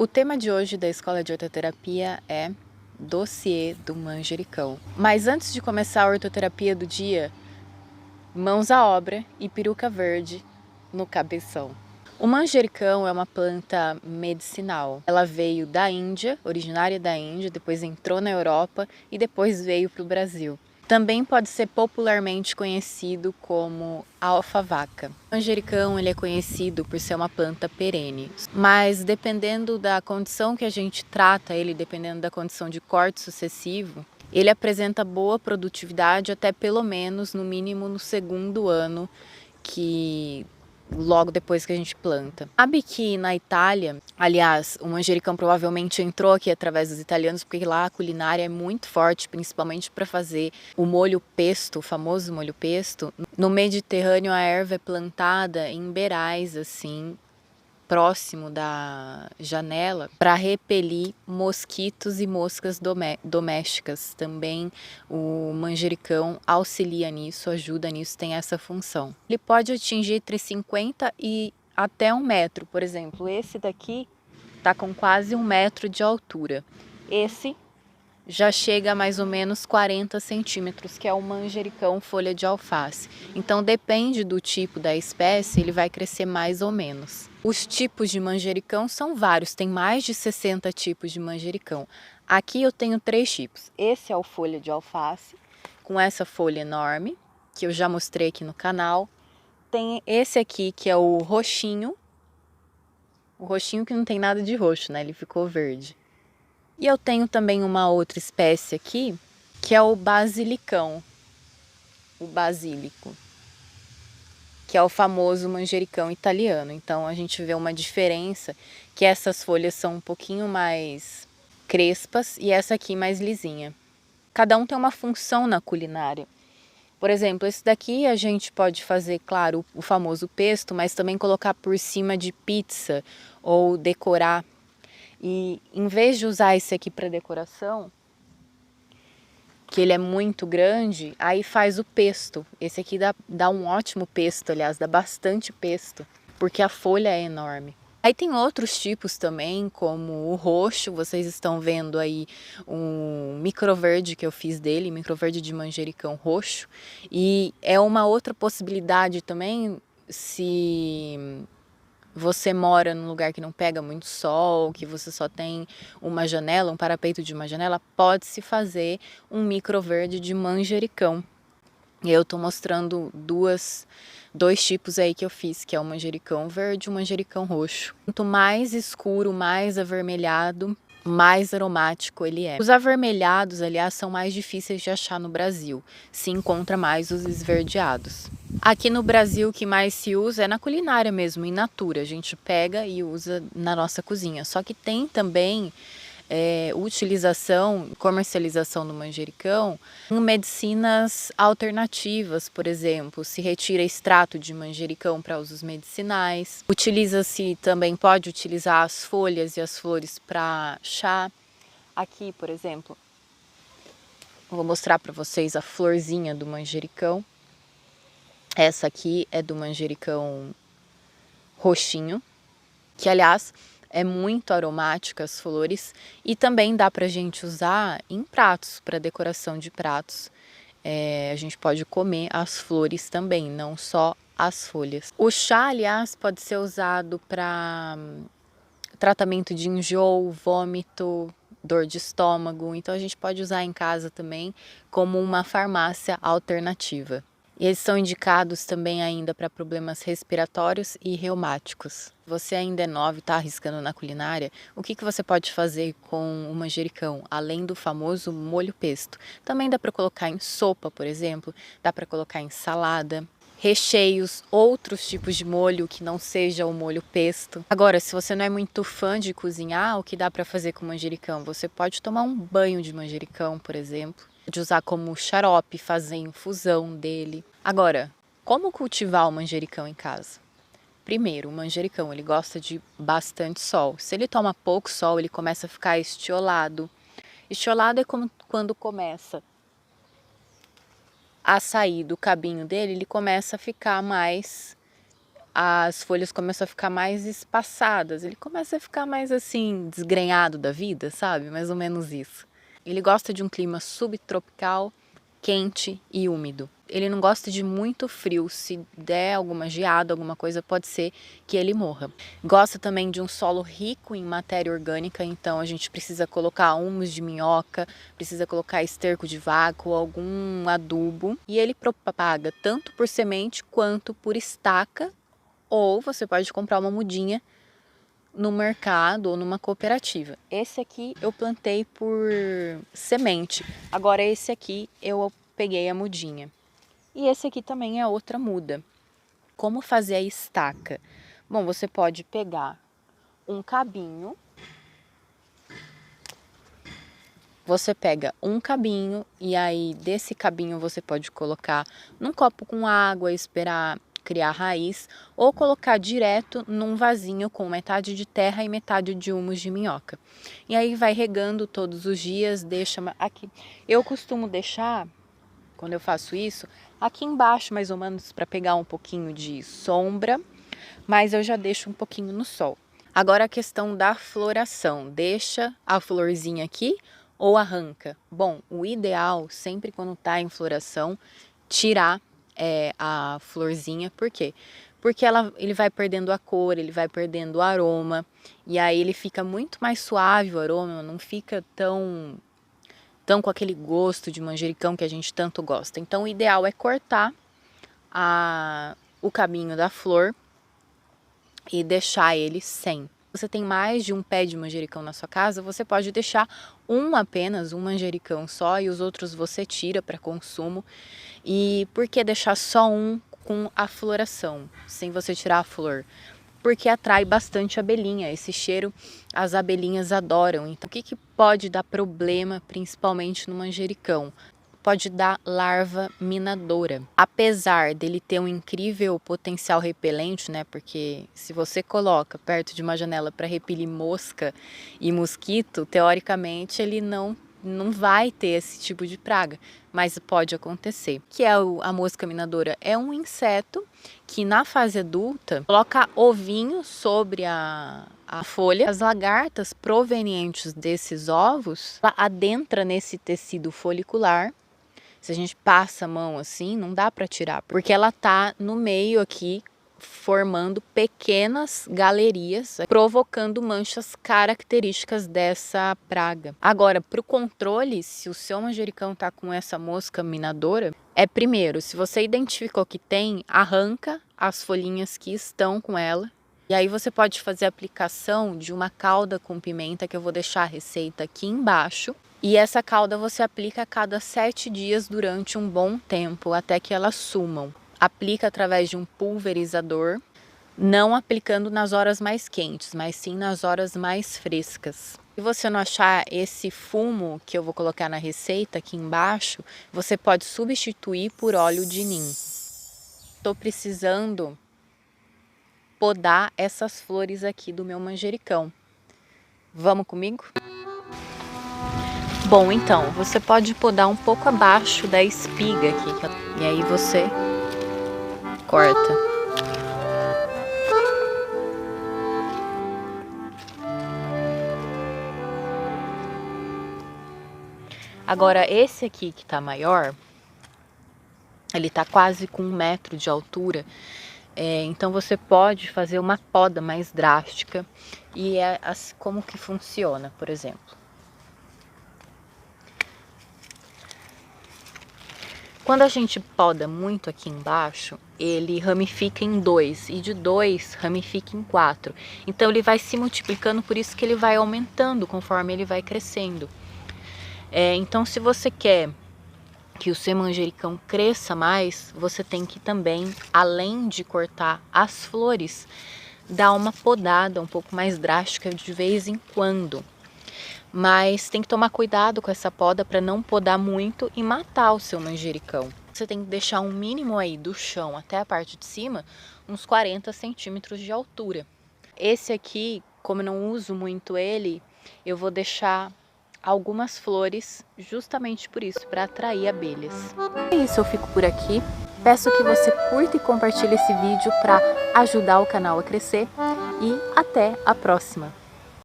O tema de hoje da Escola de Hortoterapia é Dossiê do Manjericão. Mas antes de começar a hortoterapia do dia, mãos à obra e peruca verde no cabeção. O manjericão é uma planta medicinal. Ela veio da Índia, originária da Índia, depois entrou na Europa e depois veio para o Brasil. Também pode ser popularmente conhecido como alfavaca. O manjericão ele é conhecido por ser uma planta perene, mas dependendo da condição que a gente trata ele, dependendo da condição de corte sucessivo, ele apresenta boa produtividade até pelo menos, no mínimo, no segundo ano logo depois que a gente planta. Sabe que na Itália, aliás, o manjericão provavelmente entrou aqui através dos italianos, porque lá a culinária é muito forte, principalmente para fazer o molho pesto, o famoso molho pesto. No Mediterrâneo a erva é plantada em beirais, assim, próximo da janela para repelir mosquitos e moscas domésticas. Também o manjericão auxilia nisso, ajuda nisso, tem essa função. Ele pode atingir entre 50 e até 1 metro, por exemplo. Esse daqui tá com quase 1 metro de altura. Esse já chega a mais ou menos 40 centímetros, que é o manjericão folha de alface. Então depende do tipo da espécie, ele vai crescer mais ou menos. Os tipos de manjericão são vários, tem mais de 60 tipos de manjericão. Aqui eu tenho 3 tipos. Esse é o folha de alface, com essa folha enorme, que eu já mostrei aqui no canal. Tem esse aqui que é o roxinho que não tem nada de roxo, né? Ele ficou verde. E eu tenho também uma outra espécie aqui, que é o basilicão, o basílico, que é o famoso manjericão italiano. Então a gente vê uma diferença, que essas folhas são um pouquinho mais crespas e essa aqui mais lisinha. Cada um tem uma função na culinária. Por exemplo, esse daqui a gente pode fazer, claro, o famoso pesto, mas também colocar por cima de pizza ou decorar. E em vez de usar esse aqui para decoração, que ele é muito grande, aí faz o pesto. Esse aqui dá um ótimo pesto, aliás, dá bastante pesto, porque a folha é enorme. Aí tem outros tipos também, como o roxo, vocês estão vendo aí um microverde que eu fiz dele, microverde de manjericão roxo. E é uma outra possibilidade também, se você mora num lugar que não pega muito sol, que você só tem uma janela, um parapeito de uma janela, pode-se fazer um microverde de manjericão. E eu tô mostrando dois tipos aí que eu fiz, que é o manjericão verde e o manjericão roxo. Quanto mais escuro, mais avermelhado, mais aromático ele é. Os avermelhados, aliás, são mais difíceis de achar no Brasil. Se encontra mais os esverdeados. Aqui no Brasil o que mais se usa é na culinária mesmo, in natura. A gente pega e usa na nossa cozinha. Só que tem também utilização, comercialização do manjericão em medicinas alternativas, por exemplo, se retira extrato de manjericão para usos medicinais. Utiliza-se também, pode utilizar as folhas e as flores para chá. Aqui, por exemplo, vou mostrar para vocês a florzinha do manjericão. Essa aqui é do manjericão roxinho, que aliás é muito aromática as flores e também dá pra gente usar em pratos, para decoração de pratos. A gente pode comer as flores também, não só as folhas. O chá, aliás, pode ser usado para tratamento de enjoo, vômito, dor de estômago, então a gente pode usar em casa também como uma farmácia alternativa. E eles são indicados também ainda para problemas respiratórios e reumáticos. Você ainda é nova e está arriscando na culinária, o que você pode fazer com o manjericão, além do famoso molho pesto? Também dá para colocar em sopa, por exemplo, dá para colocar em salada, recheios, outros tipos de molho que não seja o molho pesto. Agora, se você não é muito fã de cozinhar, o que dá para fazer com manjericão? Você pode tomar um banho de manjericão, por exemplo. Pode usar como xarope, fazer infusão dele. Agora, como cultivar o manjericão em casa? Primeiro, o manjericão ele gosta de bastante sol. Se ele toma pouco sol, ele começa a ficar estiolado. Estiolado é como quando começa a sair do cabinho dele, ele começa a ficar mais as folhas começam a ficar mais espaçadas. Ele começa a ficar mais assim, desgrenhado da vida, sabe? Mais ou menos isso. Ele gosta de um clima subtropical, quente e úmido. Ele não gosta de muito frio. Se der alguma geada, alguma coisa, pode ser que ele morra. Gosta também de um solo rico em matéria orgânica, então a gente precisa colocar humus de minhoca, precisa colocar esterco de vaca ou algum adubo. E ele propaga tanto por semente quanto por estaca, ou você pode comprar uma mudinha no mercado ou numa cooperativa. Esse aqui eu plantei por semente. Agora esse aqui eu peguei a mudinha. E esse aqui também é outra muda. Como fazer a estaca? Bom, você pode pegar um cabinho. Você pega um cabinho e aí desse cabinho você pode colocar num copo com água, esperar criar raiz, ou colocar direto num vasinho com metade de terra e metade de humus de minhoca. E aí vai regando todos os dias, deixa aqui. Eu costumo deixar, quando eu faço isso, aqui embaixo mais ou menos para pegar um pouquinho de sombra, mas eu já deixo um pouquinho no sol. Agora a questão da floração, deixa a florzinha aqui ou arranca? Bom, o ideal sempre quando está em floração, tirar a florzinha. Por quê? Porque ele vai perdendo a cor, ele vai perdendo o aroma, e aí ele fica muito mais suave o aroma, não fica tão com aquele gosto de manjericão que a gente tanto gosta. Então o ideal é cortar o cabinho da flor e deixar ele sem. Você tem mais de um pé de manjericão na sua casa, você pode deixar apenas um manjericão só e os outros você tira para consumo. E por que deixar só um com a floração, sem você tirar a flor? Porque atrai bastante abelhinha, esse cheiro as abelhinhas adoram. Então o que pode dar problema, principalmente no manjericão? Pode dar larva minadora. Apesar dele ter um incrível potencial repelente, né? Porque se você coloca perto de uma janela para repelir mosca e mosquito, teoricamente ele não vai ter esse tipo de praga, mas pode acontecer. Que é a mosca minadora? É um inseto que na fase adulta coloca ovinho sobre a folha. As lagartas provenientes desses ovos adentram nesse tecido folicular. Se a gente passa a mão assim, não dá para tirar, porque ela tá no meio aqui, formando pequenas galerias, provocando manchas características dessa praga. Agora, para o controle, se o seu manjericão tá com essa mosca minadora, primeiro, se você identificou que tem, arranca as folhinhas que estão com ela. E aí você pode fazer a aplicação de uma calda com pimenta, que eu vou deixar a receita aqui embaixo. E essa calda você aplica a cada 7 dias durante um bom tempo, até que elas sumam. Aplica através de um pulverizador, não aplicando nas horas mais quentes, mas sim nas horas mais frescas. Se você não achar esse fumo que eu vou colocar na receita aqui embaixo, você pode substituir por óleo de nim. Estou precisando podar essas flores aqui do meu manjericão. Vamos comigo? Bom, então, você pode podar um pouco abaixo da espiga aqui, e aí você corta. Agora, esse aqui que tá maior, ele tá quase com 1 metro de altura, então você pode fazer uma poda mais drástica, e é assim como que funciona, por exemplo. Quando a gente poda muito aqui embaixo, ele ramifica em 2 e de 2 ramifica em 4. Então ele vai se multiplicando, por isso que ele vai aumentando conforme ele vai crescendo. Então se você quer que o seu manjericão cresça mais, você tem que também, além de cortar as flores, dar uma podada um pouco mais drástica de vez em quando. Mas tem que tomar cuidado com essa poda para não podar muito e matar o seu manjericão. Você tem que deixar um mínimo aí do chão até a parte de cima, uns 40 centímetros de altura. Esse aqui, como eu não uso muito ele, eu vou deixar algumas flores justamente por isso, para atrair abelhas. É isso, eu fico por aqui. Peço que você curta e compartilhe esse vídeo para ajudar o canal a crescer e até a próxima!